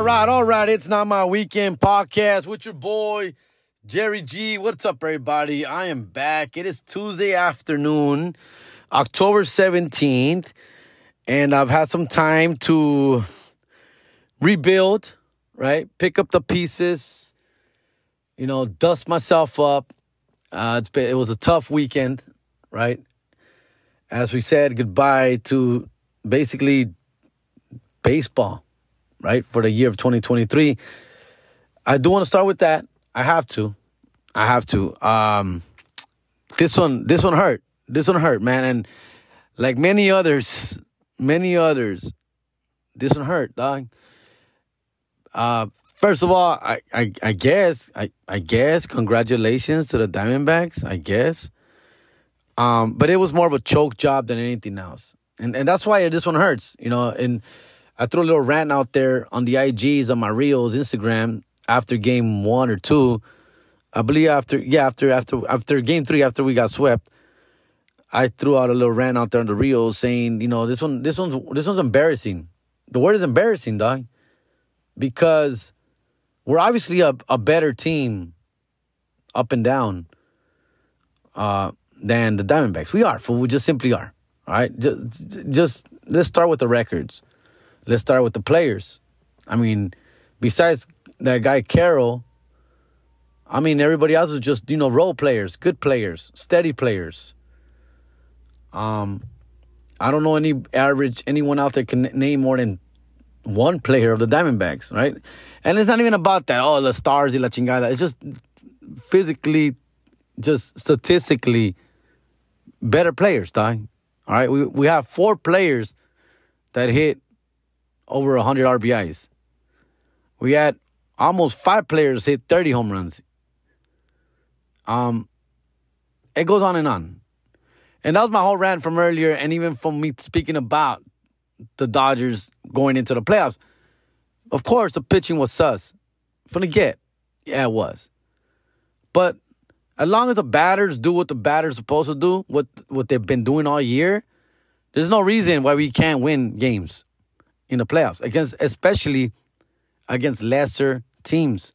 All right. It's Not My Weekend podcast with your boy, Jerry G. What's up, everybody? I am back. It is Tuesday afternoon, October 17th, and I've had some time to rebuild, right? Pick up the pieces, dust myself up. It was a tough weekend, right? As we said goodbye to basically baseball, right, for the year of 2023. I do want to start with that. I have to. This one hurt. This one hurt, man. And like many others, this one hurt, dog. First of all, I guess congratulations to the Diamondbacks, I guess. But it was more of a choke job than anything else. And that's why this one hurts, and I threw a little rant out there on the IGs, on my Reels, Instagram, after game 1 or 2. I believe after game 3, after we got swept, I threw out a little rant out there on the Reels saying, this one's embarrassing. The word is embarrassing, dog, because we're obviously a better team up and down than the Diamondbacks. We are, fool. We just simply are. All right, just let's start with the records. Let's start with the players. I mean, besides that guy Carroll, everybody else is just, role players, good players, steady players. I don't know anyone out there can name more than one player of the Diamondbacks, right? And it's not even about that, the stars y la chingada. It's just physically, just statistically better players, dog. All right, we have 4 players that hit over 100 RBIs. We had almost 5 players hit 30 home runs. It goes on and on. And that was my whole rant from earlier, and even from me speaking about the Dodgers going into the playoffs. Of course, the pitching was sus. From the get. Yeah, it was. But as long as the batters do what the batters are supposed to do, what they've been doing all year, there's no reason why we can't win games in the playoffs, especially against lesser teams.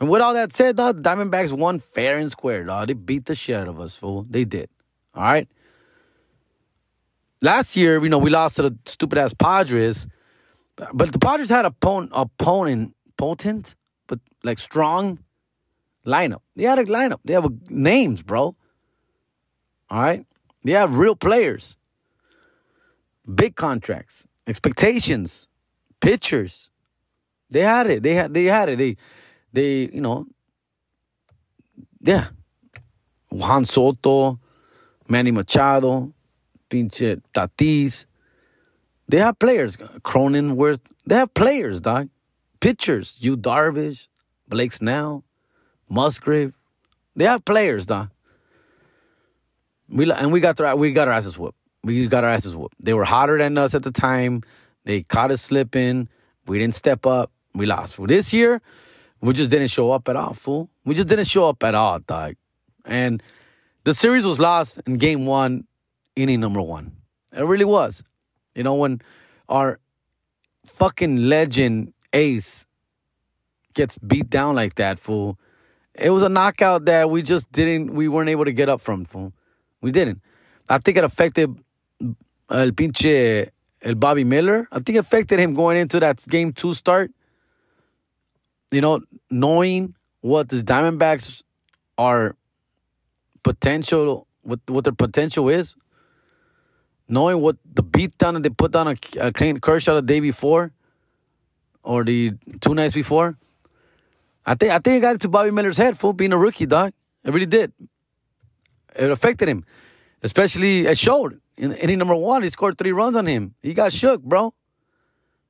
And with all that said, the Diamondbacks won fair and square, dog. They beat the shit out of us, fool. They did. All right? Last year, we lost to the stupid-ass Padres. But the Padres had a potent, but like strong lineup. They had a lineup. They have names, bro. All right? They have real players. Big contracts. Expectations. Pitchers. They had it. They had it. Yeah. Juan Soto, Manny Machado, pinche Tatis. They have players. Cronenworth. They have players, dog. Pitchers. Yu Darvish, Blake Snell, Musgrave. They have players, dog. We got our asses whooped. We got our asses whooped. They were hotter than us at the time. They caught us slipping. We didn't step up. We lost. For this year, we just didn't show up at all, fool. We just didn't show up at all, dog. And the series was lost in game 1, inning number 1. It really was. When our fucking legend ace gets beat down like that, fool, it was a knockout that we weren't able to get up from, fool. We didn't. I think it affected el Bobby Miller. I think it affected him going into that game 2 start. Knowing what the Diamondbacks are potential, what their potential is. Knowing what the beatdown that they put down a Clayton Kershaw the day before or the 2 nights before. I think it got into Bobby Miller's head, fool, being a rookie, dog. It really did. It affected him. Especially, it showed. In inning number 1, he scored 3 runs on him. He got shook, bro.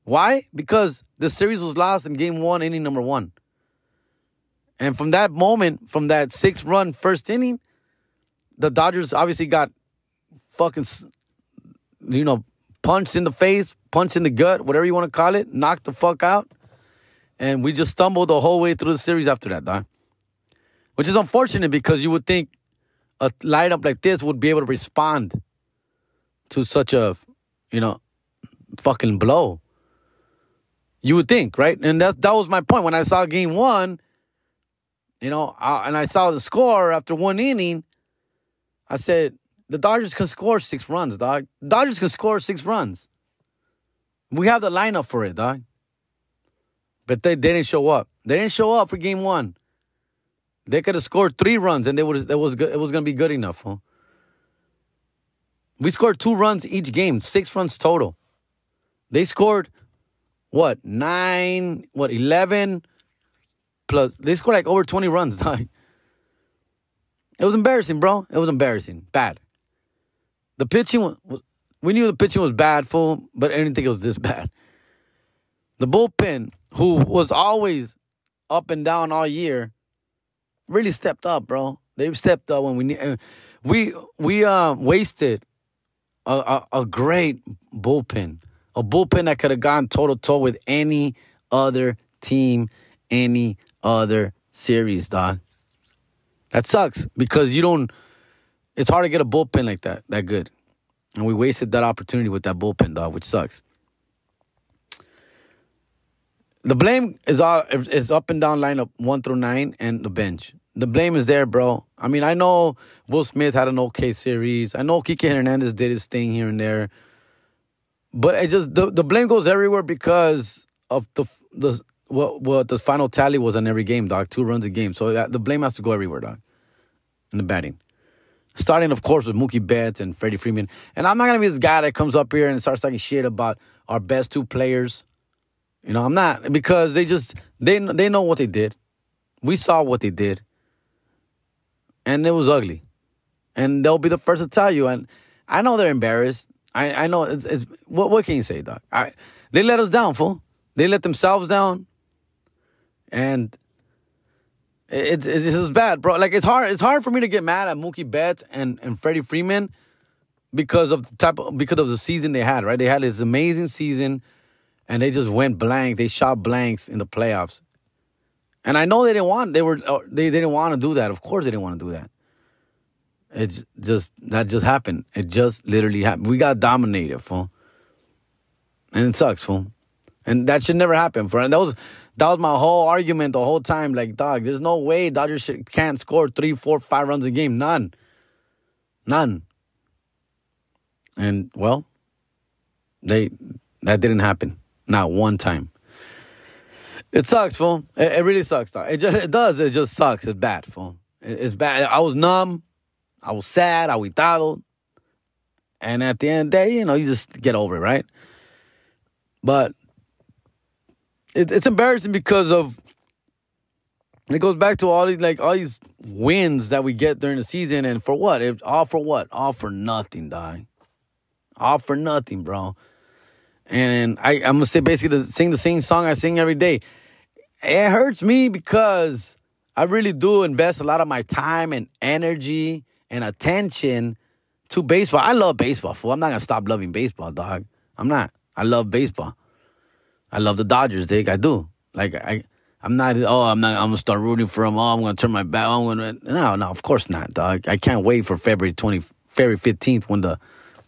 Why? Because the series was lost in game 1, inning number 1. And from that moment, from that 6-run first inning, the Dodgers obviously got fucking, punched in the face, punched in the gut, whatever you want to call it, knocked the fuck out. And we just stumbled the whole way through the series after that, dog. Which is unfortunate because you would think a lineup like this would be able to respond to such a, fucking blow. You would think, right? And that was my point. When I saw game one, and I saw the score after one inning, I said, the Dodgers can score 6 runs, dog. Dodgers can score 6 runs. We have the lineup for it, dog. But they didn't show up. They didn't show up for game one. They could have scored 3 runs, and it was going to be good enough. Huh? We scored 2 runs each game, 6 runs total. They scored, 11, plus. They scored like over 20 runs, dog. It was embarrassing, bro. It was embarrassing. Bad. The pitching we knew the pitching was bad, fool, but I didn't think it was this bad. The bullpen, who was always up and down all year, really stepped up, bro. They stepped up when we wasted a great bullpen. A bullpen that could have gone toe-to-toe with any other team, any other series, dog. That sucks because it's hard to get a bullpen like that good. And we wasted that opportunity with that bullpen, dog, which sucks. The blame is up and down lineup 1 through 9 and the bench. The blame is there, bro. I mean, I know Will Smith had an okay series. I know Kike Hernandez did his thing here and there. But it just the blame goes everywhere because of what the final tally was on every game, dog. 2 runs a game. So the blame has to go everywhere, dog. In the batting. Starting, of course, with Mookie Betts and Freddie Freeman. And I'm not going to be this guy that comes up here and starts talking shit about our best 2 players. I'm not. Because they know what they did. We saw what they did. And it was ugly. And they'll be the first to tell you. And I know they're embarrassed. I know. What can you say, dog? They let us down, fool. They let themselves down. And it's just bad, bro. Like, it's hard for me to get mad at Mookie Betts and Freddie Freeman because of the season they had, right? They had this amazing season, and they just went blank. They shot blanks in the playoffs. And I know they didn't want to do that. Of course they didn't want to do that. That just happened. It just literally happened. We got dominated, fool. And it sucks, fool. And that should never happen, fool. And that was my whole argument the whole time. Like, dog, there's no way Dodgers can't score 3, 4, 5 runs a game. None. And, well, that didn't happen. Not one time. It sucks, fool. It really sucks, dog. It does. It just sucks. It's bad, fool. It's bad. I was numb. I was sad. Aguitado. And at the end of the day, you just get over it, right? But it's embarrassing because of it goes back to all these wins that we get during the season, and for what? All for what? All for nothing, dog. All for nothing, bro. And I'm gonna say basically sing the same song I sing every day. It hurts me because I really do invest a lot of my time and energy and attention to baseball. I love baseball, fool. I'm not gonna stop loving baseball, dog. I'm not. I love baseball. I love the Dodgers, Dick. I do. Like, I'm gonna start rooting for them. I'm gonna turn my back. No, of course not, dog. I can't wait for February 15th when the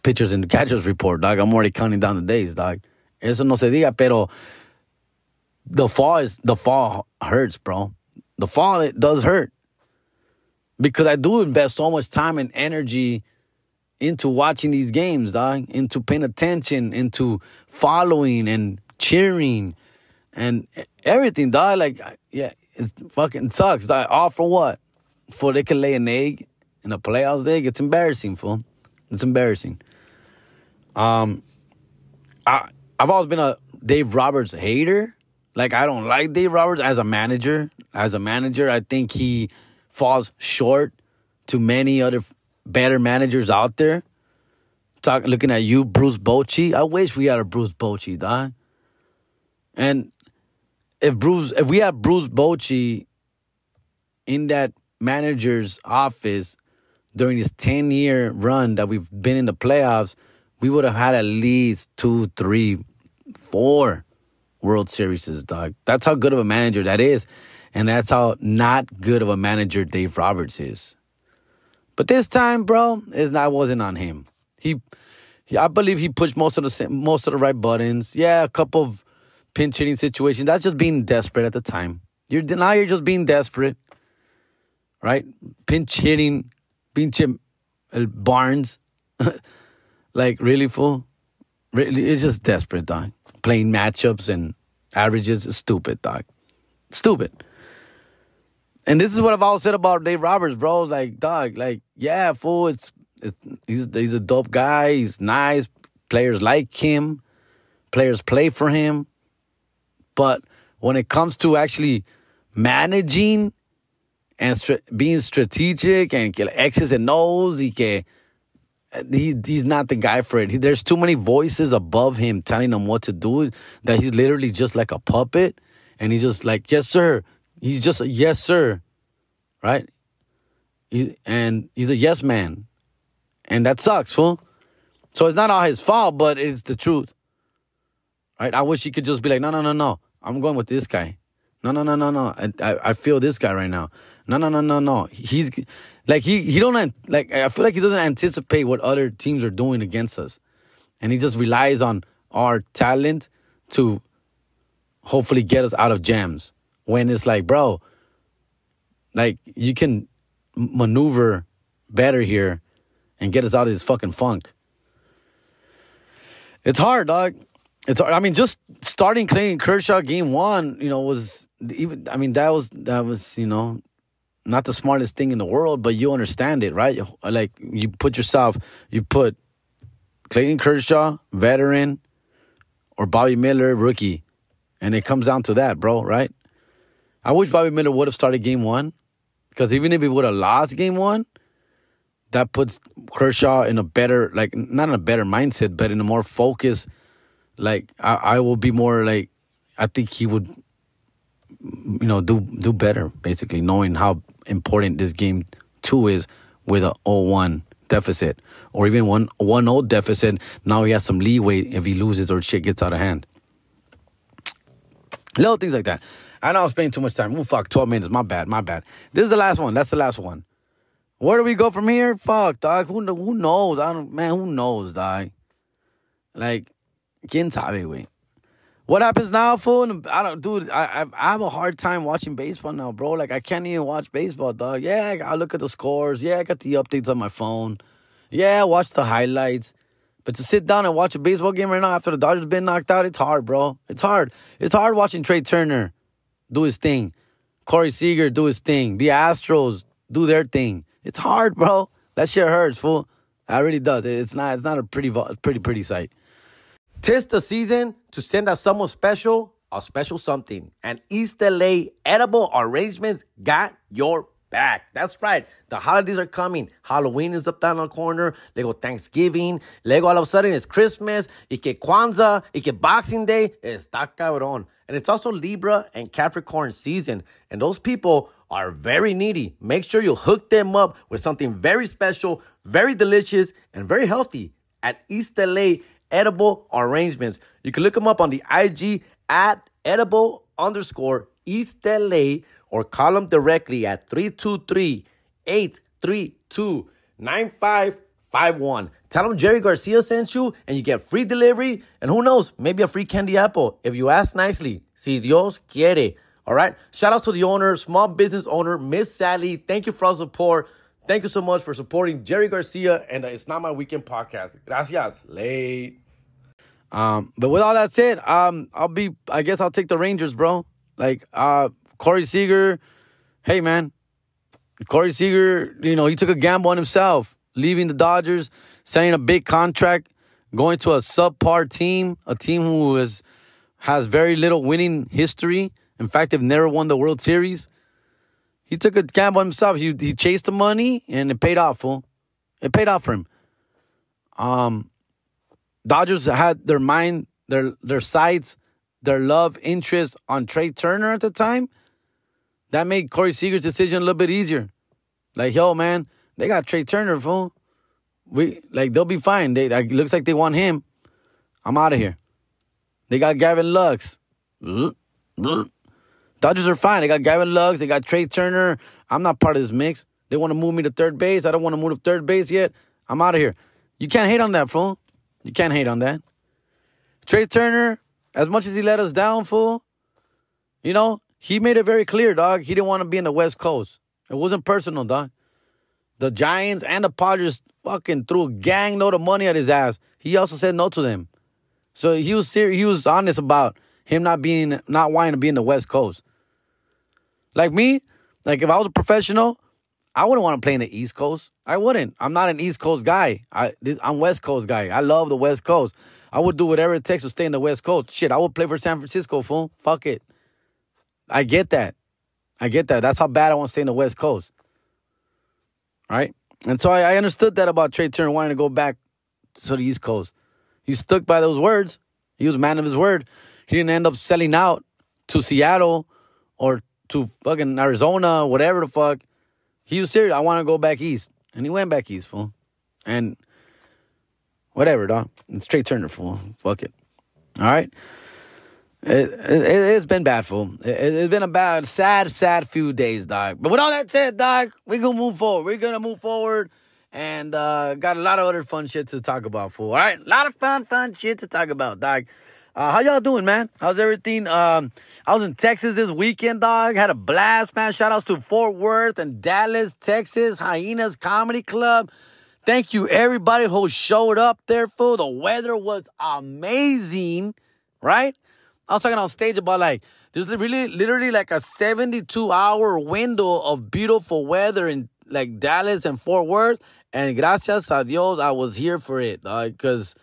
pitchers and the catchers report, dog. I'm already counting down the days, dog. Eso no se diga, pero the fall hurts, bro. The fall, it does hurt. Because I do invest so much time and energy into watching these games, dog. Into paying attention, into following and cheering and everything, dog. Like, yeah, it fucking sucks, dog. All for what? For they can lay an egg in the playoffs, Dig? It's embarrassing, fool. It's embarrassing. I've always been a Dave Roberts hater. Like, I don't like Dave Roberts as a manager. As a manager, I think he falls short to many other better managers out there. Looking at you, Bruce Bochy. I wish we had a Bruce Bochy, dog. And if we had Bruce Bochy in that manager's office during this 10-year run that we've been in the playoffs, we would have had at least 2, 3, 4 World Series, dog. That's how good of a manager that is. And that's how not good of a manager Dave Roberts is. But this time, bro, wasn't on him. I believe he pushed most of the right buttons. Yeah, a couple of pinch hitting situations. That's just being desperate at the time. You're just being desperate, right? Pinch hitting, pinche Barnes, like really fool. Really, it's just desperate, dog. Playing matchups and averages is stupid, dog. Stupid. And this is what I've always said about Dave Roberts, bro. Like, dog, like, yeah, fool. He's a dope guy. He's nice. Players like him. Players play for him. But when it comes to actually managing and being strategic and X's and O's, he's not the guy for it. There's too many voices above him telling him what to do that he's literally just like a puppet. And he's just like, yes, sir. He's just a yes, sir. Right? And he's a yes man. And that sucks, fool. So it's not all his fault, but it's the truth. Right? I wish he could just be like, no. I'm going with this guy. No. I feel this guy right now. No. He's like, he don't, like, I feel like he doesn't anticipate what other teams are doing against us. And he just relies on our talent to hopefully get us out of jams. When it's like, bro, like, you can maneuver better here and get us out of this fucking funk. It's hard, dog. It's hard. I mean, just starting Clayton Kershaw game one, was even. I mean, that was not the smartest thing in the world, but you understand it, right? Like, you put Clayton Kershaw, veteran, or Bobby Miller, rookie, and it comes down to that, bro, right? I wish Bobby Miller would have started game one, because even if he would have lost game one, that puts Kershaw in a better, like, not in a better mindset, but in a more focused, like, I will be more, like, I think he would, do better, basically, knowing how important this game 2 is with a 0-1 deficit, or even 1-0 deficit. Now he has some leeway if he loses or shit gets out of hand. Little things like that. I know I'm spending too much time. Oh, fuck, 12 minutes. My bad. This is the last one. That's the last one. Where do we go from here? Fuck, dog. Who knows? Who knows, dog? Like, ¿quién sabe, güey? What happens now, fool? I have a hard time watching baseball now, bro. Like, I can't even watch baseball, dog. Yeah, I look at the scores. Yeah, I got the updates on my phone. Yeah, I watch the highlights. But to sit down and watch a baseball game right now after the Dodgers been knocked out, it's hard, bro. It's hard. It's hard watching Trey Turner do his thing. Corey Seager do his thing. The Astros do their thing. It's hard, bro. That shit hurts, fool. It really does. It's not a pretty sight. 'Tis the season to send us someone special a special something. And East LA Edible Arrangements got your back. That's right. The holidays are coming. Halloween is up down the corner. Luego Thanksgiving. Luego all of a sudden it's Christmas. Y que Kwanzaa. Y que Boxing Day. Está cabrón. And it's also Libra and Capricorn season. And those people are very needy. Make sure you hook them up with something very special, very delicious, and very healthy at East LA Edible Arrangements. You can look them up on the IG at edible_East LA or call them directly at 323-832-9551. Tell them Jerry Garcia sent you and you get free delivery and who knows, maybe a free candy apple if you ask nicely. Si Dios quiere. All right. Shout out to the owner, small business owner, Miss Sally. Thank you for all support. Thank you so much for supporting Jerry Garcia and It's Not My Weekend podcast. Gracias. Late. But with all that said, I guess I'll take the Rangers, bro. Like, Corey Seager. Hey, man. Corey Seager, he took a gamble on himself, leaving the Dodgers, signing a big contract, going to a subpar team, a team who has very little winning history. In fact, they've never won the World Series. He took a gamble on himself. He chased the money, and it paid off, fool. It paid off for him. Dodgers had their mind, their sights, their love, interest on Trey Turner at the time. That made Corey Seager's decision a little bit easier. Like, yo, man, they got Trey Turner, fool. They'll be fine. It looks like they want him. I'm out of here. They got Gavin Lux. Dodgers are fine. They got Gavin Lux. They got Trey Turner. I'm not part of this mix. They want to move me to third base. I don't want to move to third base yet. I'm out of here. You can't hate on that, fool. You can't hate on that. Trey Turner, As much as he let us down, fool, you know, he made it very clear, dog. He didn't want to be in the West Coast. It wasn't personal, dog. The Giants and the Padres fucking threw a gang load of money at his ass. He also said no to them. So he was serious. He was honest about him not wanting to be in the West Coast. Like me, like if I was a professional, I wouldn't want to play in the East Coast. I wouldn't. I'm not an East Coast guy. I'm West Coast guy. I love the West Coast. I would do whatever it takes to stay in the West Coast. Shit, I would play for San Francisco, fool. Fuck it. I get that. That's how bad I want to stay in the West Coast. Right? And so I understood that about Trey Turner wanting to go back to the East Coast. He stuck by those words. He was a man of his word. He didn't end up selling out to Seattle or to fucking Arizona, whatever the fuck. He was serious. I want to go back east. And he went back east, fool. And whatever, dog. It's Trey Turner, fool. Fuck it. All right? It's been bad, fool. It's been a bad, sad few days, dog. But with all that said, dog, we're going to move forward. We're going to move forward. And got a lot of other fun shit to talk about, fool. All right? A lot of fun shit to talk about, dog. How y'all doing, man? How's everything? I was in Texas this weekend, dog. Had a blast, man. Shout outs to Fort Worth and Dallas, Texas, Hyenas Comedy Club. Thank you, everybody who showed up there, fool. The weather was amazing, right? I was talking on stage about, like, there's literally like a 72-hour window of beautiful weather in, like, Dallas and Fort Worth. And gracias a Dios, I was here for it, dog. Because,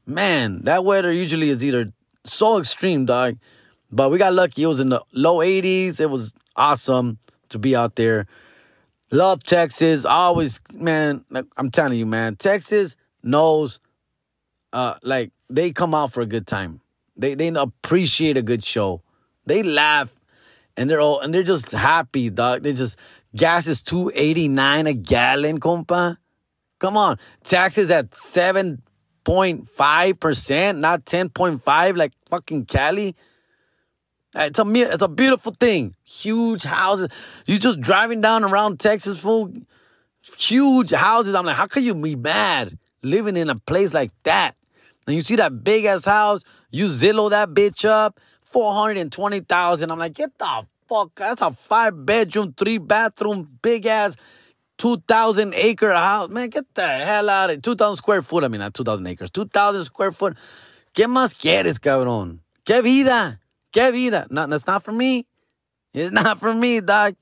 man, that weather usually is either so extreme, dog. But we got lucky. It was in the low 80s. It was awesome to be out there. Love Texas. Always, man, I'm telling you, man. Texas knows, like, they come out for a good time. They appreciate a good show. They laugh, and they're just happy, dog. They just, gas is $2.89 a gallon, compa. Come on. Taxes at 7.5%, not 10.5 like fucking Cali. It's a beautiful thing. Huge houses. You just driving down around Texas, fool. Huge houses. I'm like, how can you be mad living in a place like that? And you see that big ass house, you Zillow that bitch up, $420,000. I'm like, get the fuck. That's a 5-bedroom, 3-bathroom, big ass 2,000 acre house. Man, get the hell out of it. 2,000 square foot. I mean, not 2,000 acres. 2,000 square foot. ¿Qué más quieres, cabrón? ¿Qué vida? ¿Qué vida? No, that's not for me. It's not for me, dog.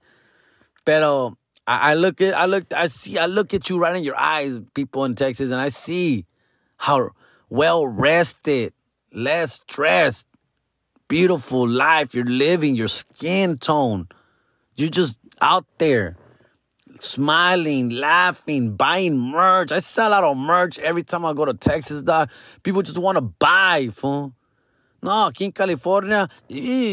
Pero I look at you right in your eyes, people in Texas, and I see how well rested, less stressed, beautiful life you're living, your skin tone. You're just out there smiling, laughing, buying merch. I sell out of merch every time I go to Texas, dog. People just want to buy, fool. No, aquí en California,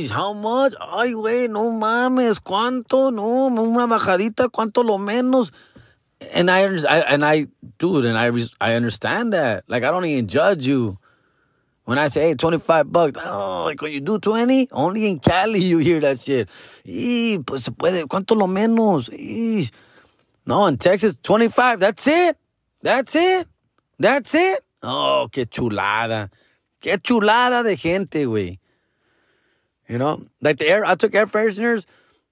how much? Ay, güey, no mames, ¿cuánto? No, una bajadita, ¿cuánto lo menos? And I understand that. Like, I don't even judge you. When I say, hey, $25, oh, like, when you do 20, only in Cali you hear that shit. Pues se puede, ¿cuánto lo menos? No, in Texas, 25, that's it. Oh, qué chulada. Qué chulada de gente, güey. You know? Like I took air fresheners.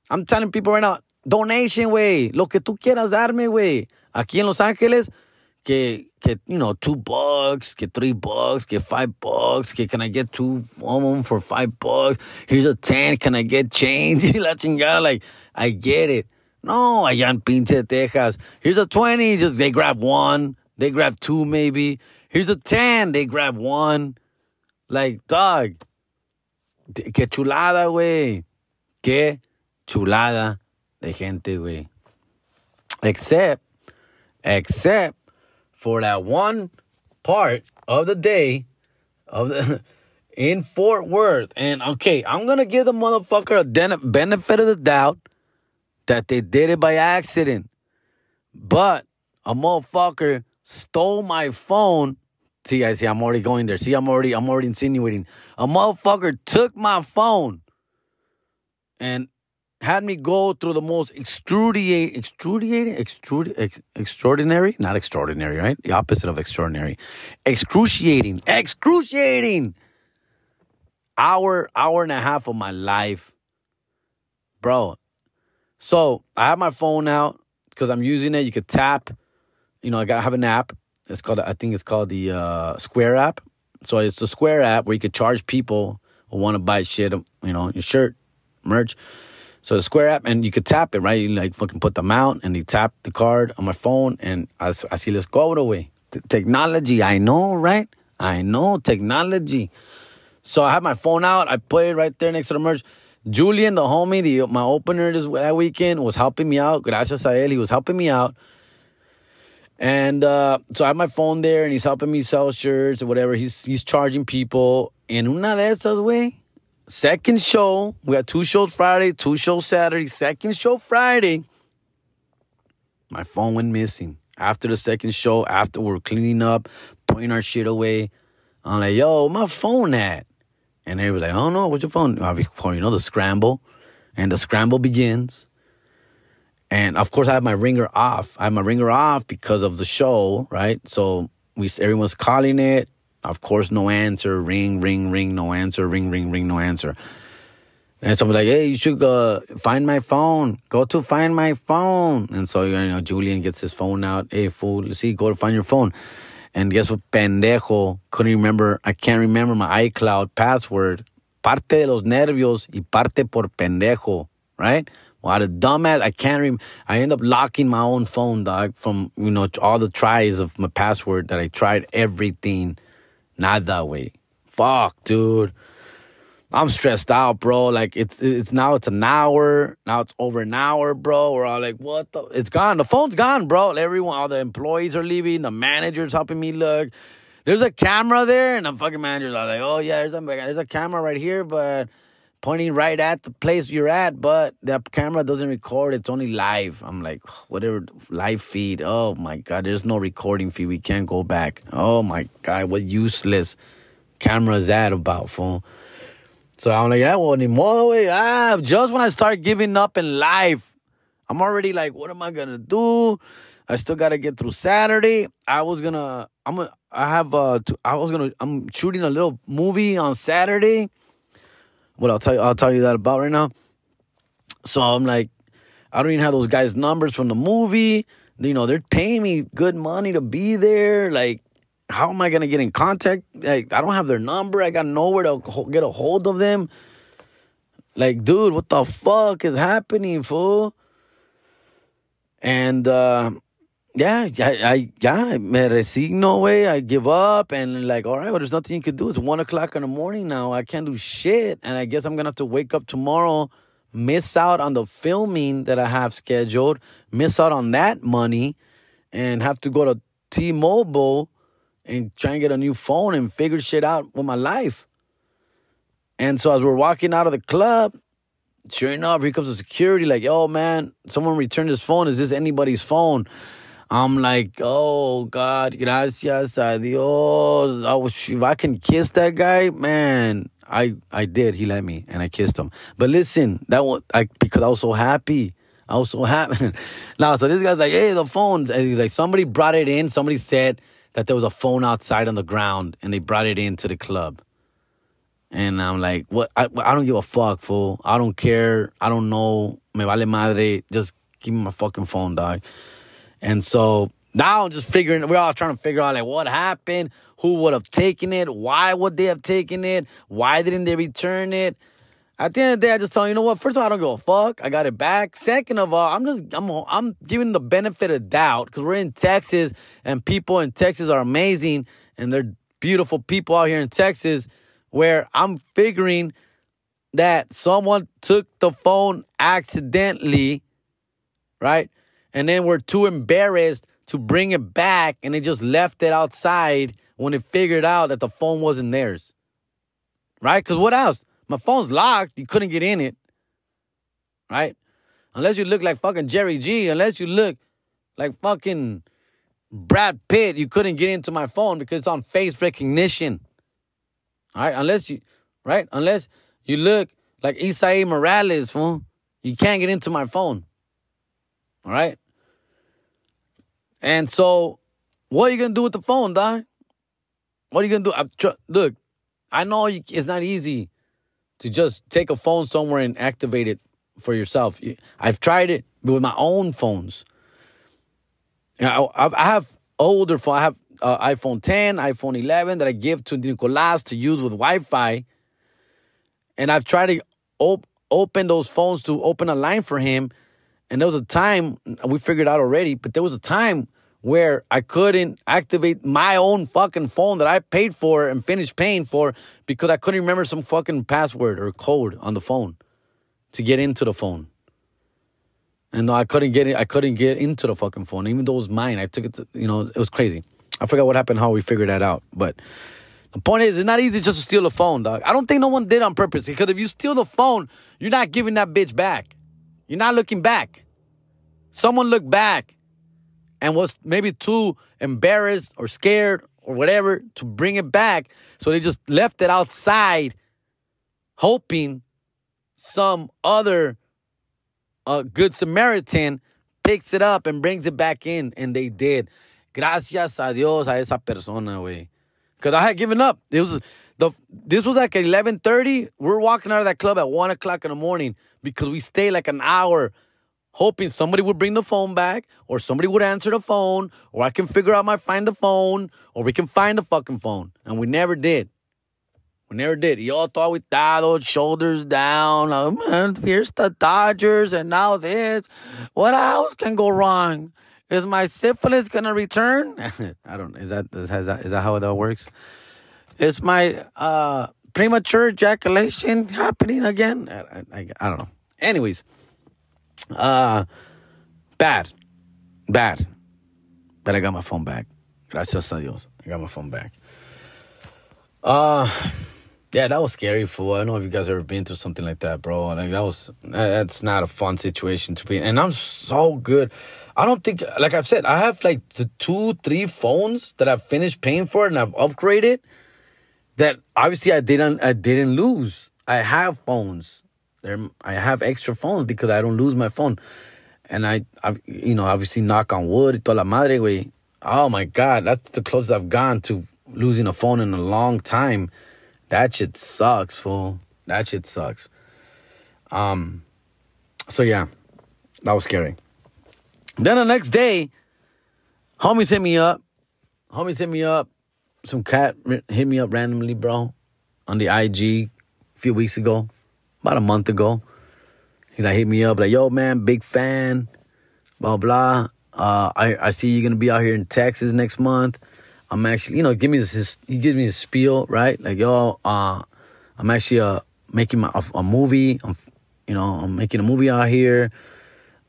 I'm telling people right now, donation, güey. Lo que tú quieras darme, güey. Aquí en Los Ángeles, que you know, $2, que $3, que $5, que can I get 2 of them for $5? Here's a 10, can I get change? La chingada, like, I get it. No, allá en pinche Texas. Here's a 20, just they grab 1. They grab 2 maybe. Here's a 10, they grab 1. Like, dog, qué chulada, güey. Qué chulada de gente, güey. Except for that one part of the day in Fort Worth. And, okay, I'm going to give the motherfucker a benefit of the doubt that they did it by accident. But a motherfucker stole my phone. See, I see, I'm already going there. See, I'm already insinuating. A motherfucker took my phone and had me go through the most extraordinary, not extraordinary, right? The opposite of extraordinary. Excruciating hour and a half of my life, bro. So I have my phone out because I'm using it. You could tap. I have an app. I think it's called the Square app. So it's the Square app where you could charge people who want to buy shit, your shirt, merch. So the Square app, and you could tap it, right? You like fucking put the amount, and you tap the card on my phone, and I see let's go away. Technology, I know, right? I know technology. So I have my phone out. I put it right there next to the merch. Julian, the homie, my opener that weekend, was helping me out. Gracias a él, he was helping me out. And so I have my phone there, and he's helping me sell shirts or whatever. He's charging people. En una de esas, güey, second show, we got 2 shows Friday, 2 shows Saturday. Second show Friday, my phone went missing. After the second show, after we're cleaning up, putting our shit away, I'm like, yo, my phone at? And they were like, oh, no, what's your phone? The scramble. And the scramble begins. And, of course, I have my ringer off. I have my ringer off because of the show, right? So everyone's calling it. Of course, no answer. Ring, ring, ring, no answer. Ring, ring, ring, no answer. And someone's like, hey, you should find my phone. Go to find my phone. And so, Julian gets his phone out. Hey, fool, let's see, go to find your phone. And guess what, pendejo? I can't remember my iCloud password. Parte de los nervios y parte por pendejo, right? Well, the dumbass, I can't remember. I end up locking my own phone, dog, from, all the tries of my password that I tried everything. Not that way. Fuck, dude. I'm stressed out, bro. Like, it's now it's an hour. Now it's over an hour, bro. We're all like, what the? It's gone. The phone's gone, bro. All the employees are leaving. The manager's helping me look. There's a camera there, and the fucking manager's all like, oh, yeah, there's a camera right here, but pointing right at the place you're at, but that camera doesn't record. It's only live. I'm like, whatever, live feed. Oh, my God, there's no recording feed. We can't go back. Oh, my God, what useless camera is that about, fool? So I'm like, yeah, well, ni modo, wey. Just when I start giving up in life, I'm already like, what am I going to do? I still got to get through Saturday. I'm shooting a little movie on Saturday. Well, I'll tell you that about right now. So I'm like, I don't even have those guys' numbers from the movie. They're paying me good money to be there. Like, how am I going to get in contact? Like, I don't have their number. I got nowhere to get a hold of them. Like, dude, what the fuck is happening, fool? And, I me resigno, way. I give up, and like, all right, well, there's nothing you can do. It's 1 o'clock in the morning now. I can't do shit. And I guess I'm going to have to wake up tomorrow, miss out on the filming that I have scheduled, miss out on that money, and have to go to T-Mobile and try and get a new phone and figure shit out with my life. And so as we're walking out of the club, sure enough, here comes the security like, yo, man, someone returned his phone. Is this anybody's phone? I'm like, oh, God, gracias a Dios. If I can kiss that guy, man, I did. He let me, and I kissed him. But listen, because I was so happy. Now, so this guy's like, hey, the phone. And he's like, somebody brought it in. Somebody said that there was a phone outside on the ground, and they brought it into the club. And I'm like, what? I don't give a fuck, fool. I don't care. I don't know. Me vale madre. Just give me my fucking phone, dog. And so now I'm just we're all trying to figure out, like, what happened? Who would have taken it? Why would they have taken it? Why didn't they return it? At the end of the day, I just tell you, know what? First of all, I don't give a fuck. I got it back. Second of all, I'm giving the benefit of doubt because we're in Texas and people in Texas are amazing and they're beautiful people out here in Texas, where I'm figuring that someone took the phone accidentally, right? And then we're too embarrassed to bring it back, and they just left it outside when they figured out that the phone wasn't theirs, right? Because what else? My phone's locked. You couldn't get in it, right? Unless you look like fucking Jerry G. Unless you look like fucking Brad Pitt, you couldn't get into my phone because it's on face recognition, all right? Unless you look like Isai Morales, fool, you can't get into my phone, all right? And so, what are you going to do with the phone, dog? What are you going to do? Look, I know it's not easy to just take a phone somewhere and activate it for yourself. I've tried it with my own phones. I have older phone. I have iPhone 10, iPhone 11 that I give to Nicolas to use with Wi-Fi. And I've tried to open those phones to open a line for him. And there was a time, we figured out already, but there was a time where I couldn't activate my own fucking phone that I paid for and finished paying for because I couldn't remember some fucking password or code on the phone to get into the phone. And no, I couldn't get it. I couldn't get into the fucking phone, even though it was mine. I took it to, it was crazy. I forgot what happened, how we figured that out. But the point is, it's not easy just to steal a phone, dog. I don't think no one did on purpose, because if you steal the phone, you're not giving that bitch back. You're not looking back. Someone looked back and was maybe too embarrassed or scared or whatever to bring it back. So they just left it outside, hoping some other good Samaritan picks it up and brings it back in. And they did. Gracias a Dios a esa persona, güey. Because I had given up. This was like at 11:30. We're walking out of that club at 1 o'clock in the morning because we stayed like an hour hoping somebody would bring the phone back, or somebody would answer the phone, or I can figure out find the phone, or we can find the fucking phone. And we never did. We never did. Y all aguitado, shoulders down. Oh, man, here's the Dodgers, and now this. What else can go wrong? Is my syphilis gonna return? I don't. Is that how that works? Is my premature ejaculation happening again? I don't know. Anyways. Bad. But I got my phone back. Gracias a Dios. I got my phone back. Yeah, that was scary, fool. I don't know if you guys ever been through something like that, bro. Like that's not a fun situation to be in. And I'm so good. I don't think, like I've said, I have like the 2-3 phones that I've finished paying for and I've upgraded that obviously I didn't lose. I have phones. I have extra phones because I don't lose my phone. And I obviously knock on wood, toda la madre, güey. Oh my God, that's the closest I've gone to losing a phone in a long time. That shit sucks, fool. That shit sucks. So yeah, that was scary. Then the next day, homies hit me up. Some cat hit me up randomly, bro, on the IG a few weeks ago. About a month ago. He hit me up like, yo, man, big fan, blah, blah. I see you're going to be out here in Texas next month. I'm actually, he gives me his spiel, right? Like, yo, I'm actually making a movie. I'm making a movie out here.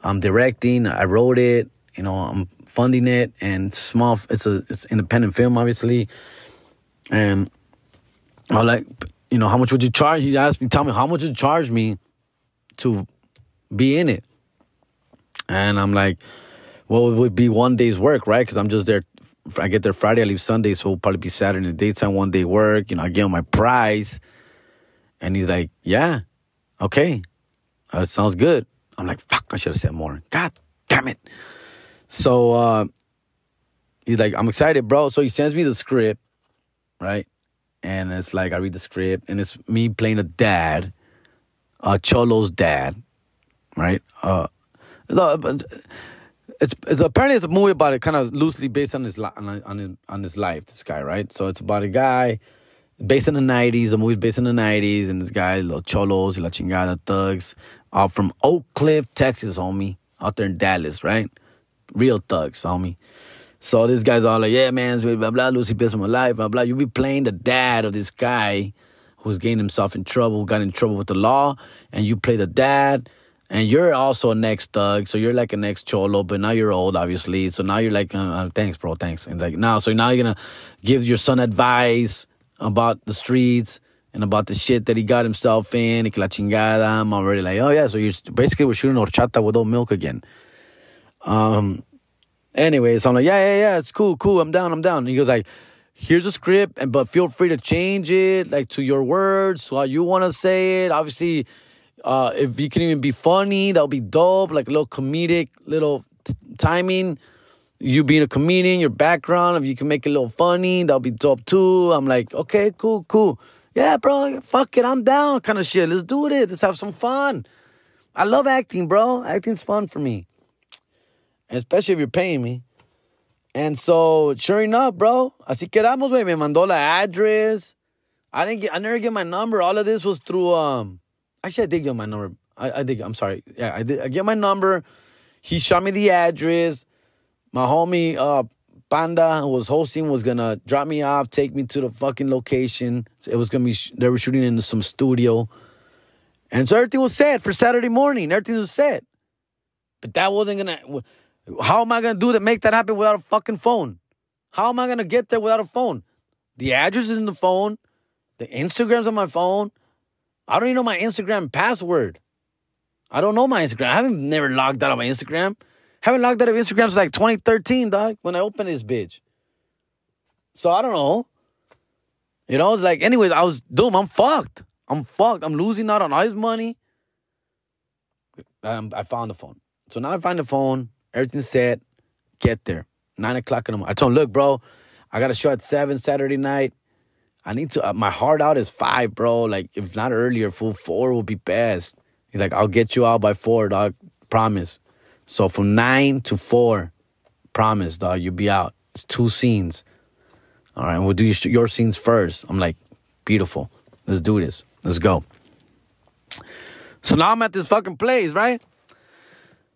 I'm directing. I wrote it. I'm funding it. And it's small. It's independent film, obviously. And I was like, how much would you charge? He asked me, tell me, how much would you charge me to be in it? And I'm like, well, it would be one day's work, right? Because I'm just there. I get there Friday, I leave Sunday, so it'll probably be Saturday in the daytime, 1 day work. I give him my price. And he's like, yeah, okay. That sounds good. I'm like, fuck, I should have said more. God damn it. So he's like, I'm excited, bro. So he sends me the script, right? And it's like, I read the script, and it's me playing a dad, Cholo's dad, right? It's apparently it's a movie about it, kind of loosely based on his life. This guy, right? So it's about a guy based in the 90s. The movie's based in the 90s, and this guy, los cholos, la chingada thugs, from Oak Cliff, Texas, homie, out there in Dallas, right? Real thugs, homie. So this guy's all like, yeah, man, blah, blah, blah, Lucy based on my life, blah, blah. You be playing the dad of this guy who's getting himself in trouble, got in trouble with the law, and you play the dad, and you're also an ex-thug, so you're like an ex-cholo, but now you're old, obviously, so now you're like, thanks, bro, thanks. And like, now you're going to give your son advice about the streets and about the shit that he got himself in, y que la chingada. I'm already like, oh, yeah, so we're shooting horchata with oat milk again. Anyway, so I'm like, yeah, it's cool, I'm down. And he goes like, here's a script, but feel free to change it, like, to your words, how you want to say it. Obviously, if you can even be funny, that'll be dope, like a little comedic, little timing. You being a comedian, your background, if you can make it a little funny, that'll be dope too. I'm like, okay, cool. Yeah, bro, fuck it, I'm down kind of shit. Let's do it. Let's have some fun. I love acting, bro. Acting's fun for me. And especially if you're paying me. And so, sure enough, bro, así quedamos, güey. Me mandó la address. I never get my number. All of this was through, actually, I did get my number. I did, I'm sorry. Yeah, I did. I get my number. He shot me the address. My homie, Panda, who was hosting, was going to drop me off, take me to the fucking location. So it was going to be, they were shooting in some studio. And so everything was set for Saturday morning. Everything was set. But that wasn't going to, how am I going to do that, make that happen without a fucking phone? How am I going to get there without a phone? The address is in the phone. The Instagram's on my phone. I don't even know my Instagram password. I don't know my Instagram. I haven't never logged out of my Instagram. Haven't logged out of Instagram since like 2013, dog, when I opened this bitch. So I don't know. You know, it's like, anyways, I'm fucked. I'm fucked. I'm losing out on all his money. I found the phone. So now I find the phone. Everything's set. Get there. 9 o'clock in the morning. I told him, look, bro, I got a show at 7 Saturday night. I need to, my heart out is 5, bro. Like, if not earlier, full 4 would be best. He's like, I'll get you out by 4, dog. Promise. So from 9 to 4, promise, dog, you'll be out. It's 2 scenes. All right, we'll do your scenes first. I'm like, beautiful. Let's do this. Let's go. So now I'm at this fucking place, right?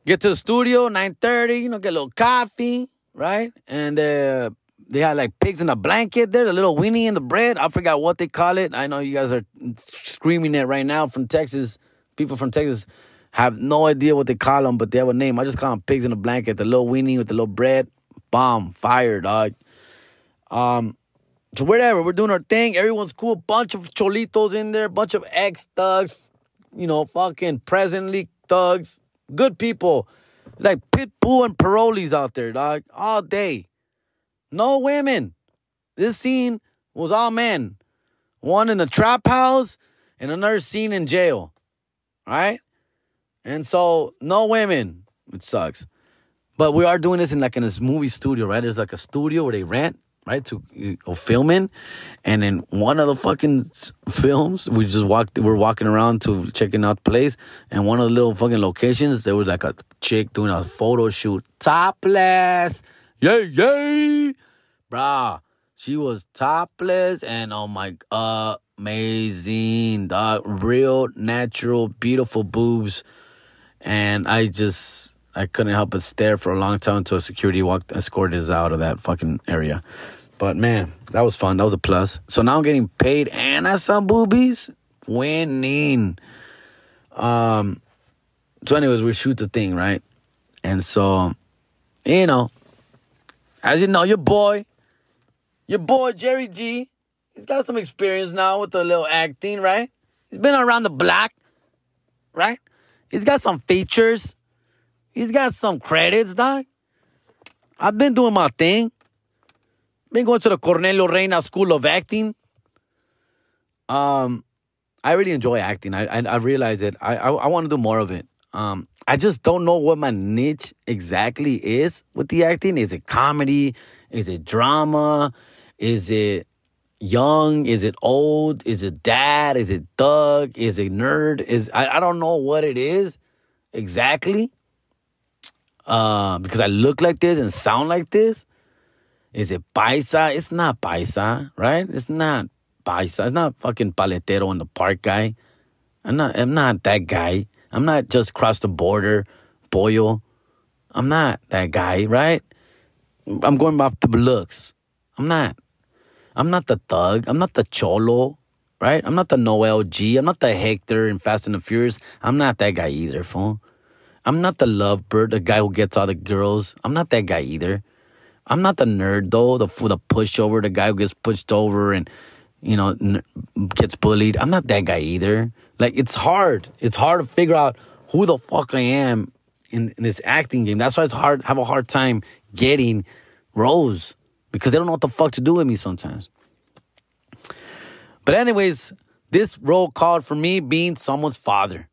Get to the studio, 9:30, get a little coffee, right? And they had like pigs in a blanket there, the little weenie in the bread. I forgot what they call it. I know you guys are screaming it right now from Texas. People from Texas have no idea what they call them, but they have a name. I just call them pigs in a blanket, the little weenie with the little bread. Bomb, fire, dog. So whatever, we're doing our thing. Everyone's cool. Bunch of cholitos in there, bunch of ex-thugs, fucking presently thugs. Good people. Like Pitbull and Parolees out there, dog. All day. No women. This scene was all men. One in the trap house and another scene in jail. All right? And so, no women. It sucks. But we are doing this in this movie studio, right? There's like a studio where they rent, right, to go filming. And in one of the fucking films, we're walking around to checking out the place. And one of the little fucking locations, there was like a chick doing a photo shoot. Topless. Yay, yay. Bruh. She was topless and oh my, amazing, dog. Real, natural, beautiful boobs. And I couldn't help but stare for a long time until security escorted us out of that fucking area. But man, that was fun. That was a plus. So now I'm getting paid and I saw boobies. Winning. So anyways, we shoot the thing, right? And so, as you know, your boy Jerry G, he's got some experience now with a little acting, right? He's been around the block, right? He's got some features. He's got some credits, dog. I've been doing my thing. Been going to the Cornelio Reina School of Acting. I really enjoy acting. I realize it. I want to do more of it. I just don't know what my niche exactly is with the acting. Is it comedy? Is it drama? Is it young? Is it old? Is it dad? Is it thug? Is it nerd? I don't know what it is exactly. Because I look like this and sound like this. Is it paisa? It's not paisa, right? It's not paisa. It's not fucking paletero in the park guy. I'm not that guy. I'm not just cross the border, pollo. I'm not that guy, right? I'm going off the looks. I'm not the thug. I'm not the cholo, right? I'm not the Noel G. I'm not the Hector in Fast and the Furious. I'm not that guy either, fool. I'm not the lovebird, the guy who gets all the girls. I'm not that guy either. I'm not the nerd, though, the pushover, the guy who gets pushed over and, gets bullied. I'm not that guy either. Like, it's hard. It's hard to figure out who the fuck I am in this acting game. That's why it's hard. Have a hard time getting roles because they don't know what the fuck to do with me sometimes. But anyways, this role called for me being someone's father.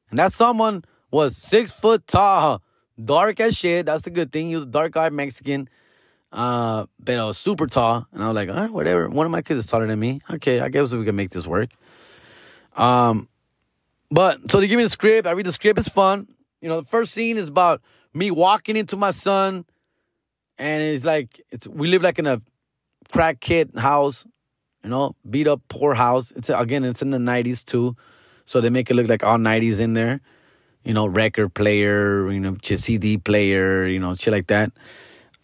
And that someone was 6 foot tall, dark as shit. That's the good thing. He was a dark-eyed Mexican. but I was super tall, and I was like, all right, whatever. One of my kids is taller than me. Okay, I guess we can make this work. But so they give me the script. I read the script. It's fun. The first scene is about me walking into my son, and it's like we live like in a crack kid house, beat up poor house. It's in the 90s too, so they make it look like all 90s in there. Record player, CD player, shit like that.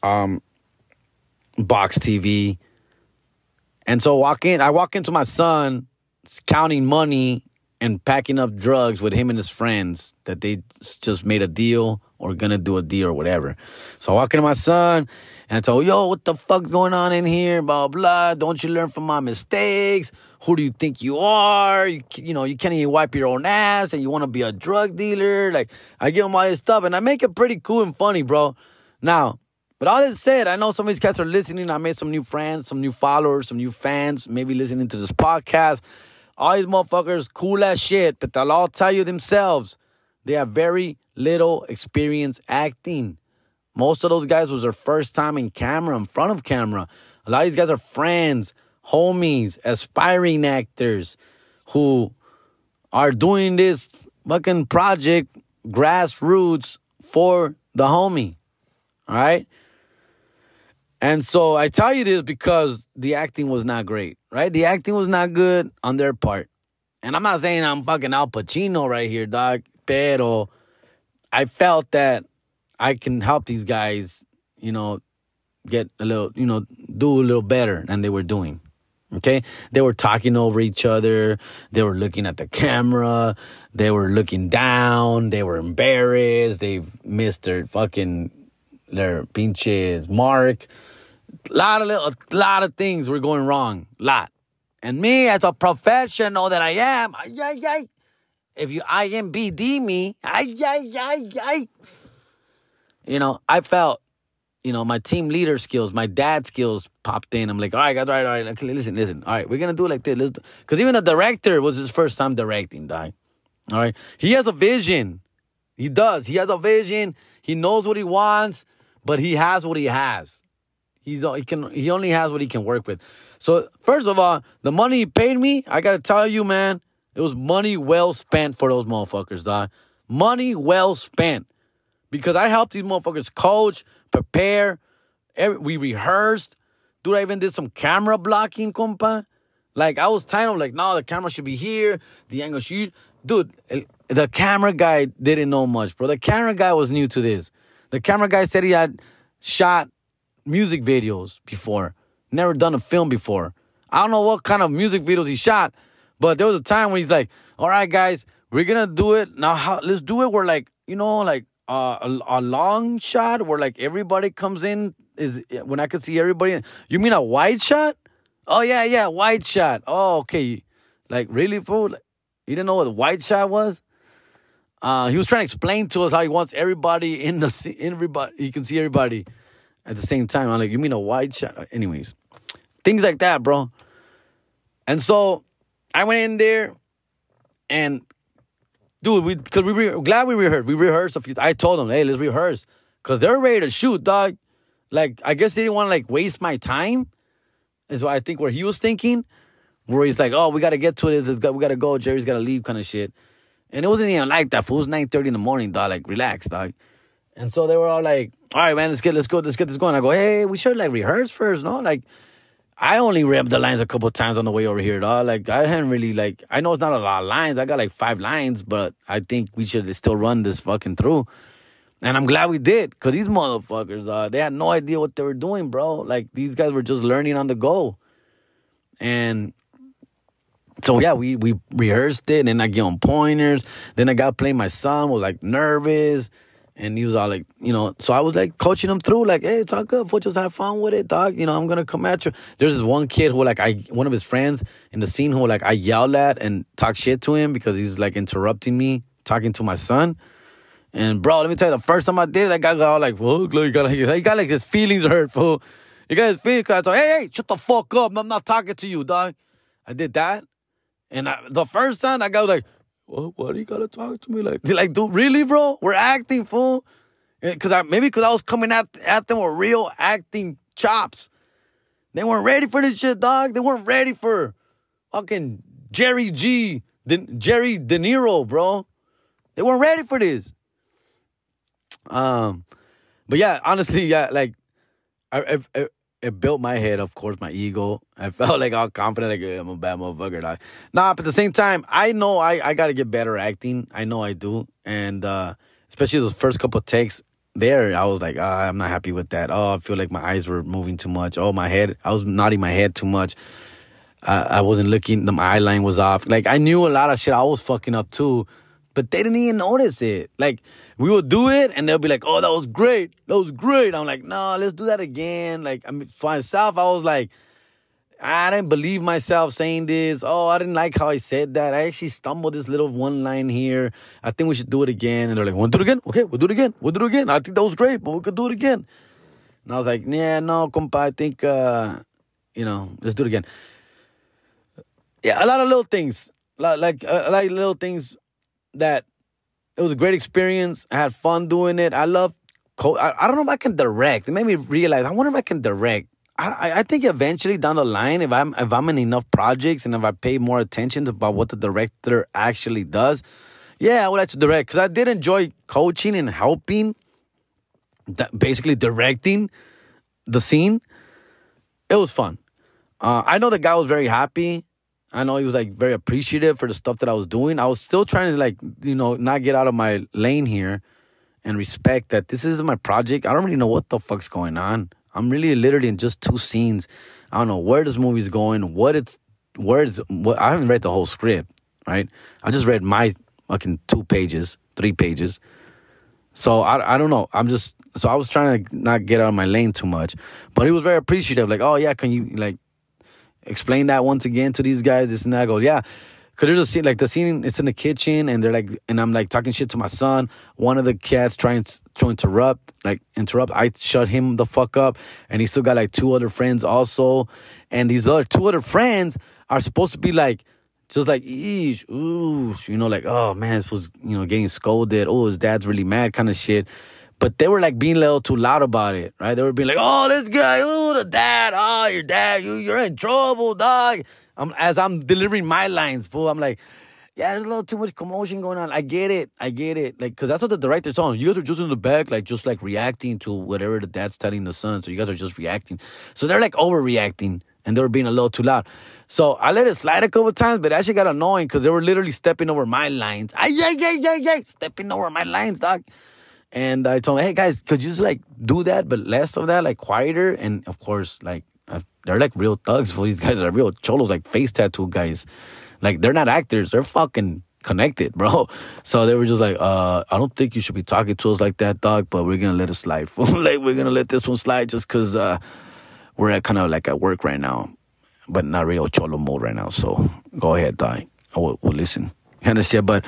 Box TV. And so I walk into my son counting money and packing up drugs with him and his friends that they just made a deal or gonna do a deal or whatever. So I walk into my son and I tell, yo, what the fuck's going on in here? Blah, blah. Don't you learn from my mistakes? Who do you think you are? You can't even wipe your own ass and you want to be a drug dealer. Like, I give him all this stuff and I make it pretty cool and funny, bro. Now, but all that said, I know some of these cats are listening. I made some new friends, some new followers, some new fans, maybe listening to this podcast. All these motherfuckers, cool as shit, but they'll all tell you themselves they have very little experience acting. Most of those guys was their first time in front of camera. A lot of these guys are friends, homies, aspiring actors who are doing this fucking project, grassroots, for the homie. All right? And so I tell you this because the acting was not great, right? The acting was not good on their part. And I'm not saying I'm fucking Al Pacino right here, dog. Pero I felt that I can help these guys, get a little, do a little better than they were doing. Okay? They were talking over each other. They were looking at the camera. They were looking down. They were embarrassed. They missed their pinches mark. A lot of things were going wrong. Lot. And me, as a professional that I am, if you IMBD me, I felt, my team leader skills, my dad skills popped in. I'm like, all right. Okay, listen. All right, we're going to do it like this. Because even the director was his first time directing, dog. All right. He has a vision. He does. He has a vision. He knows what he wants, but he has what he has. He only has what he can work with. So, first of all, the money he paid me, I got to tell you, man, it was money well spent for those motherfuckers, dog. Money well spent. Because I helped these motherfuckers coach, prepare. We rehearsed. Dude, I even did some camera blocking, compa. Like, I was telling him, like, no, the camera should be here. The angle should... Dude, the camera guy didn't know much, bro. The camera guy was new to this. The camera guy said he had shot music videos before. Never done a film before. I don't know what kind of music videos he shot, but there was a time when he's like, all right, guys, we're going to do it. Now, let's do it where, like, a long shot where, like, everybody comes in is when I could see everybody. You mean a wide shot? Oh, yeah, wide shot. Oh, okay. Like, really, fool? You didn't know what a wide shot was? He was trying to explain to us how he wants everybody in the scene. Everybody, he can see everybody at the same time. I'm like, you mean a wide shot? Anyways, things like that, bro. And so I went in there, and dude, because we were glad we rehearsed. We rehearsed a few. I told them, hey, let's rehearse, because they're ready to shoot, dog. Like, I guess they didn't want to, like, waste my time. Is what I think where he was thinking, where he's like, oh, we got to get to this. We got to go. Jerry's got to leave, kind of shit. And it wasn't even like that. Fool. It was 9:30 in the morning, dog. Like, relax, dog. And so they were all like, all right, man, let's get this going. I go, hey, we should, like, rehearse first, no? Like, I only read the lines a couple of times on the way over here, dog. Like, I hadn't really, like, I know it's not a lot of lines. I got, like, 5 lines, but I think we should still run this fucking through. And I'm glad we did, because these motherfuckers, they had no idea what they were doing, bro. Like, these guys were just learning on the go. And so, yeah, we rehearsed it, and then I give them pointers. Then I got playing my son, was, like, nervous. And he was all like, so I was like coaching him through, like, hey, it's all good. Fool, just have fun with it, dog. I'm going to come at you. There's this one kid who, like, one of his friends in the scene who, like, I yelled at and talked shit to him because he's, like, interrupting me, talking to my son. And, bro, let me tell you, the first time I did it, that guy got all like, fool, he got, like, his feelings hurt, fool. He got his feelings hurt. I told, hey, shut the fuck up. I'm not talking to you, dog. I did that. And the first time, that guy was like, well, why do you gotta talk to me like? Like, dude, really, bro? We're acting, fool. Because I was coming at them with real acting chops. They weren't ready for this shit, dog. They weren't ready for fucking Jerry De Niro, bro. They weren't ready for this. But yeah, honestly, yeah, like it built my head, of course, my ego. I felt like all confident, like I'm a bad motherfucker. Like, nah, but at the same time, I know I got to get better acting. I know I do. And especially those first couple of takes there, I was like, I'm not happy with that. Oh, I feel like my eyes were moving too much. Oh, my head, I was nodding my head too much. I wasn't looking, my eye line was off. Like, I knew a lot of shit I was fucking up too, but they didn't even notice it. Like, we would do it, and they'll be like, oh, that was great. That was great. I'm like, no, let's do that again. Like, I mean, for myself, I was like, I didn't believe myself saying this. Oh, I didn't like how I said that. I actually stumbled this little one line here. I think we should do it again. And they're like, want to do it again? Okay, we'll do it again. We'll do it again. I think that was great, but we could do it again. And I was like, yeah, no, compa, I think, let's do it again. Yeah, a lot of little things. Like little things that it was a great experience. I had fun doing it. I love, I don't know if I can direct. It made me realize, I wonder if I can direct. I think eventually down the line, if I'm in enough projects and if I pay more attention about what the director actually does, yeah, I would like to direct. Because I did enjoy coaching and helping, basically directing the scene. It was fun. I know the guy was very happy. I know he was like very appreciative for the stuff that I was doing. I was still trying to like, not get out of my lane here and respect that this is my project. I don't really know what the fuck's going on. I'm really literally in just 2 scenes. I don't know where this movie's going, I haven't read the whole script, right? I just read my fucking 2 pages, 3 pages. So I don't know. So I was trying to not get out of my lane too much. But he was very appreciative. Like, oh yeah, can you like explain that once again to these guys? This and that. I go, yeah. Because there's a scene, like the scene, it's in the kitchen, and they're like, and I'm like talking shit to my son. One of the cats trying to interrupt. I shut him the fuck up, and he still got like 2 other friends also. And these other 2 other friends are supposed to be like, just like, eesh, ooh, like, oh man, this was, getting scolded. Oh, his dad's really mad kind of shit. But they were like being a little too loud about it, right? They were being like, oh, this guy, oh, the dad, oh, your dad, you're in trouble, dog. As I'm delivering my lines, fool, I'm like, yeah, there's a little too much commotion going on. I get it. Like, because that's what the director's telling. You guys are just in the back, like, just like reacting to whatever the dad's telling the son. So you guys are just reacting. So they're like overreacting, and they were being a little too loud. So I let it slide a couple of times, but that shit got annoying because they were literally stepping over my lines. Yeah, stepping over my lines, dog. And I told them, hey, guys, could you just, like, do that, but less of that, like, quieter? And, of course, like, they're, like, real thugs. For these guys are real cholos, like, face tattoo guys. Like, they're not actors. They're fucking connected, bro. So they were just like, I don't think you should be talking to us like that, dog, but we're going to let it slide. Like, we're going to let this one slide just because we're at kind of, like, at work right now, but not real cholo mode right now. So go ahead, dog. We'll listen. Kind of shit. But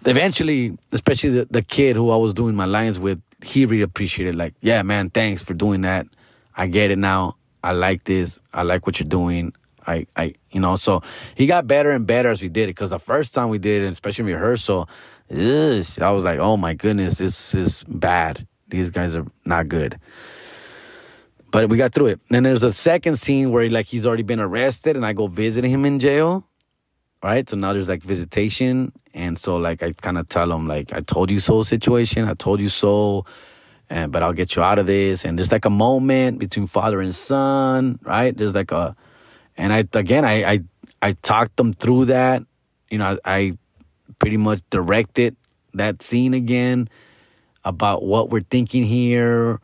eventually, especially the kid who I was doing my lines with, he really appreciated, like, yeah, man, thanks for doing that. I get it now. I like this. I like what you're doing. So he got better and better as we did it. Because the first time we did it, especially in rehearsal, I was like, oh my goodness, this is bad. These guys are not good. But we got through it. Then there's a second scene where he's already been arrested, and I go visit him in jail. Right? So now there's like visitation. And so like I kind of tell him, like, I told you so situation. I told you so. But I'll get you out of this. And there's like a moment between father and son, right? There's like and I talked them through that. I pretty much directed that scene again about what we're thinking here.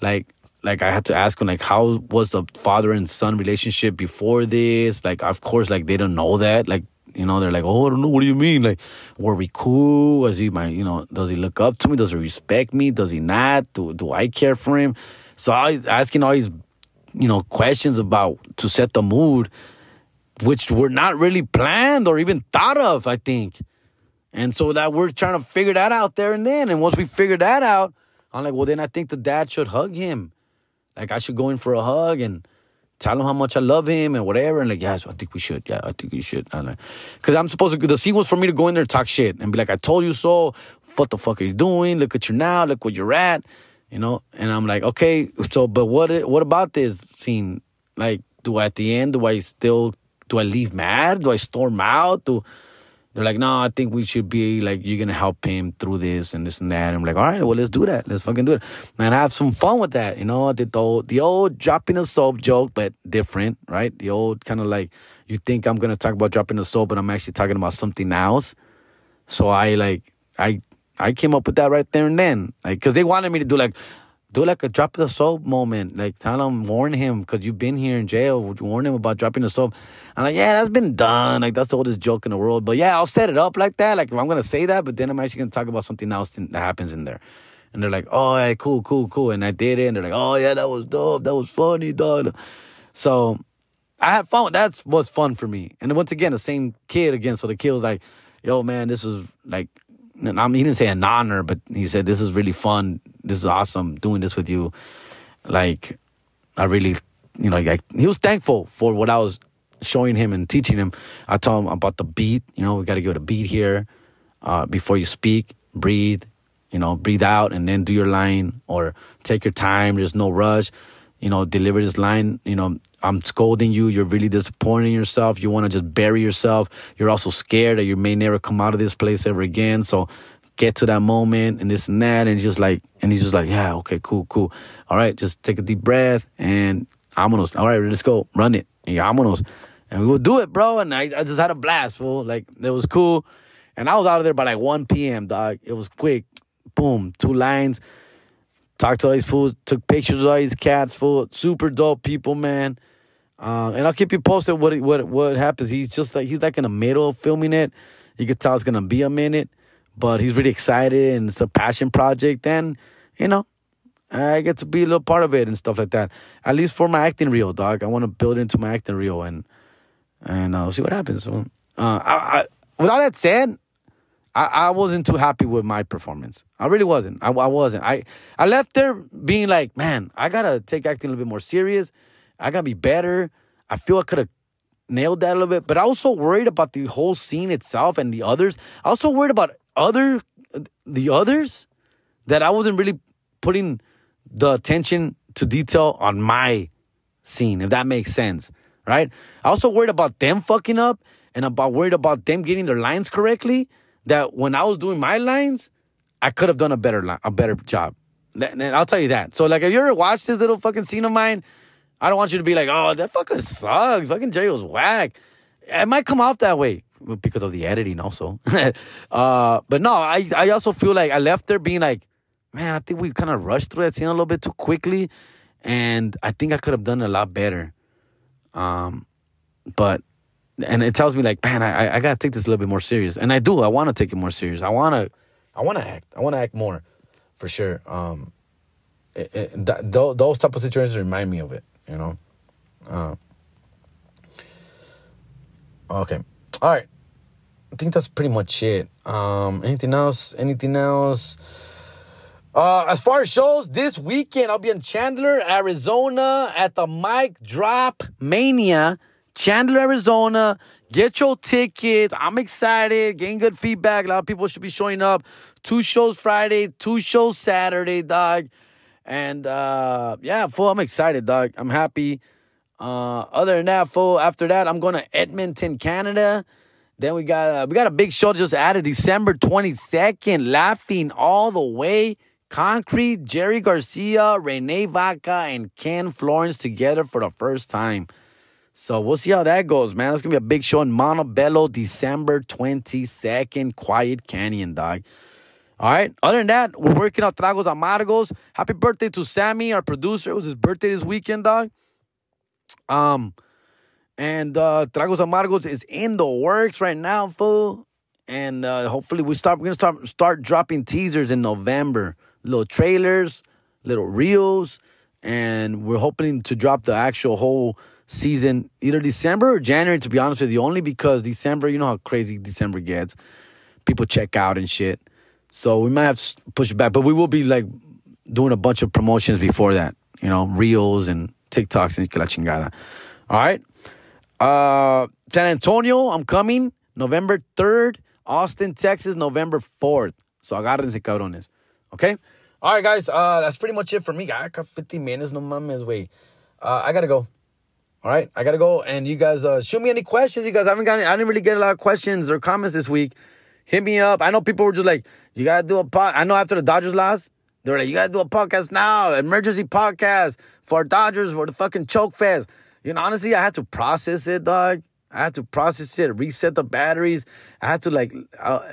Like I had to ask him, like, how was the father and son relationship before this? Like, of course, like, they don't know that. Like, they're like, oh, I don't know. What do you mean? Like, were we cool? Was he does he look up to me? Does he respect me? Does he not? Do I care for him? So I was asking all these, questions to set the mood, which were not really planned or even thought of, I think. And so that we're trying to figure that out there and then. And once we figured that out, I'm like, well, then I think the dad should hug him. Like, I should go in for a hug and tell him how much I love him and whatever. And like, yes, I think we should. Yeah, I think we should. Because I'm supposed to, the scene was for me to go in there and talk shit and be like, I told you so. What the fuck are you doing? Look at you now. Look where you're at. And I'm like, okay, so, but what about this scene? Like, at the end, do I leave mad? Do I storm out? They're like, no, I think we should be like, you're going to help him through this and this and that. And I'm like, all right, well, let's do that. Let's fucking do it. And have some fun with that. I did the old dropping the soap joke, but different, right? The old kind of like, you think I'm going to talk about dropping the soap, but I'm actually talking about something else. So I came up with that right there and then. Like, because they wanted me to do a drop the soap moment. Like, tell him, warn him, because you've been here in jail. Warn him about dropping the soap. I'm like, yeah, that's been done. Like, that's the oldest joke in the world. But yeah, I'll set it up like that. Like, if I'm going to say that, but then I'm actually going to talk about something else that happens in there. And they're like, oh, yeah, cool. And I did it. And they're like, oh, yeah, that was dope. That was funny, dog. So I had fun. That was fun for me. And then once again, the same kid again. So the kid was like, yo, man, this was like, he didn't say an honor, but he said, this is really fun. This is awesome doing this with you. Like, I really, he was thankful for what I was showing him and teaching him. I told him about the beat. We got to give it a beat here. Before you speak, breathe, breathe out and then do your line, or take your time. There's no rush. Deliver this line. I'm scolding you. You're really disappointing yourself. You want to just bury yourself. You're also scared that you may never come out of this place ever again. So get to that moment and this and that. And he's just like, yeah, okay, cool. All right, just take a deep breath and vámonos. All right, let's go. Run it. Yeah, vámonos. And we would do it, bro. And I just had a blast, fool. Like, it was cool. And I was out of there by like 1 p.m., dog. It was quick. Boom, 2 lines. Talked to all these fools, took pictures of all these cats, fool. Super dope people, man. And I'll keep you posted what happens. He's like in the middle of filming it. You could tell it's gonna be a minute, but he's really excited and it's a passion project. And I get to be a little part of it and stuff like that. At least for my acting reel, dog. I want to build into my acting reel and see what happens. So, with all that said, I wasn't too happy with my performance. I really wasn't. I wasn't. I left there being like, man, I got to take acting a little bit more serious. I got to be better. I feel I could have nailed that a little bit. But I was so worried about the whole scene itself and the others. I was so worried about the others that I wasn't really putting the attention to detail on my scene, if that makes sense, right? I was so worried about them fucking up and worried about them getting their lines correctly, that when I was doing my lines, I could have done a better job. And I'll tell you that. So, like, if you ever watched this little fucking scene of mine, I don't want you to be like, oh, that fucking sucks. Fucking Jerry was whack. It might come off that way because of the editing also. But no, I also feel like I left there being like, man, I think we kind of rushed through that scene a little bit too quickly. And I think I could have done a lot better. But it tells me like, man, I got to take this a little bit more serious. And I do. I want to take it more serious. I want to act. I want to act more for sure. Those type of situations remind me of it, Okay. All right. I think that's pretty much it. Anything else? As far as shows, this weekend I'll be in Chandler, Arizona at the Mic Drop Mania. Chandler, Arizona. Get your tickets. I'm excited. Getting good feedback. A lot of people should be showing up. 2 shows Friday, 2 shows Saturday, dog. And yeah, fool, I'm excited, dog. I'm happy. Other than that, fool, after that, I'm going to Edmonton, Canada. Then we got a big show just added December 22nd. Laughing All the Way. Concrete, Jerry Garcia, Renee Vaca, and Ken Florence together for the first time. So we'll see how that goes, man. It's going to be a big show in Montebello, December 22nd. Quiet Canyon, dog. All right. Other than that, we're working on Tragos Amargos. Happy birthday to Sammy, our producer. It was his birthday this weekend, dog. And Tragos Amargos is in the works right now, fool. And hopefully we're going to start dropping teasers in November. Little trailers, little reels. And we're hoping to drop the actual whole season either December or January, to be honest with you. Only because December, you know how crazy December gets. People check out and shit. So we might have to push it back. But we will be like doing a bunch of promotions before that. Reels and TikToks and que la chingada. All right. San Antonio, I'm coming November 3rd. Austin, Texas, November 4th. So agárrense, cabrones. Okay? All right, guys. That's pretty much it for me. I got 50 minutes. No mames, wait. I gotta go. All right, I gotta go. And you guys, shoot me any questions. You guys, I didn't really get a lot of questions or comments this week. Hit me up. I know people were just like, you gotta do a pod. I know after the Dodgers lost, they were like, you gotta do a podcast now, emergency podcast for Dodgers for the fucking choke fest. You know, honestly, I had to process it, dog. I had to process it, reset the batteries. I had to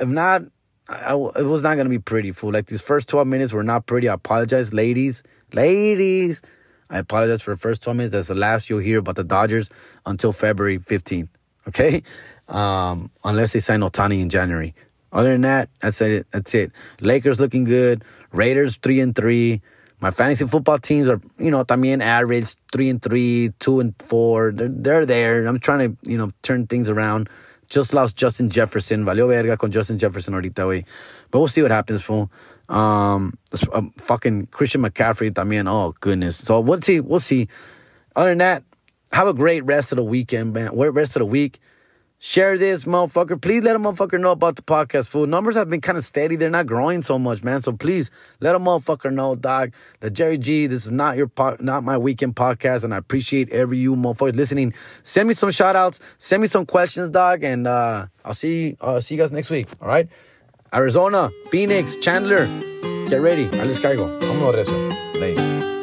if not, it was not gonna be pretty, fool. Like these first 12 minutes were not pretty. I apologize, ladies. I apologize for the first 12 minutes. That's the last you'll hear about the Dodgers until February 15th. Okay? Unless they sign Ohtani in January. Other than that, that's it. Lakers looking good. Raiders 3-3. My fantasy football teams are, también average 3-3, 2-4. They're there. I'm trying to, turn things around. Just lost Justin Jefferson. Valió verga con Justin Jefferson ahorita, wey. But we'll see what happens, fool. Fucking Christian McCaffrey también. Oh, goodness. So we'll see. Other than that, have a great rest of the weekend, man. Rest of the week. Share this, motherfucker. Please let a motherfucker know about the podcast, fool. Numbers have been kind of steady. They're not growing so much, man. So please let a motherfucker know, dog, that Jerry G, this is not not my weekend podcast, and I appreciate every you motherfuckers listening. Send me some shout outs. Send me some questions, dog, and I'll see you guys next week. All right? Arizona, Phoenix, Chandler, get ready. Ahí les caigo. Vámonos, recio. Lay.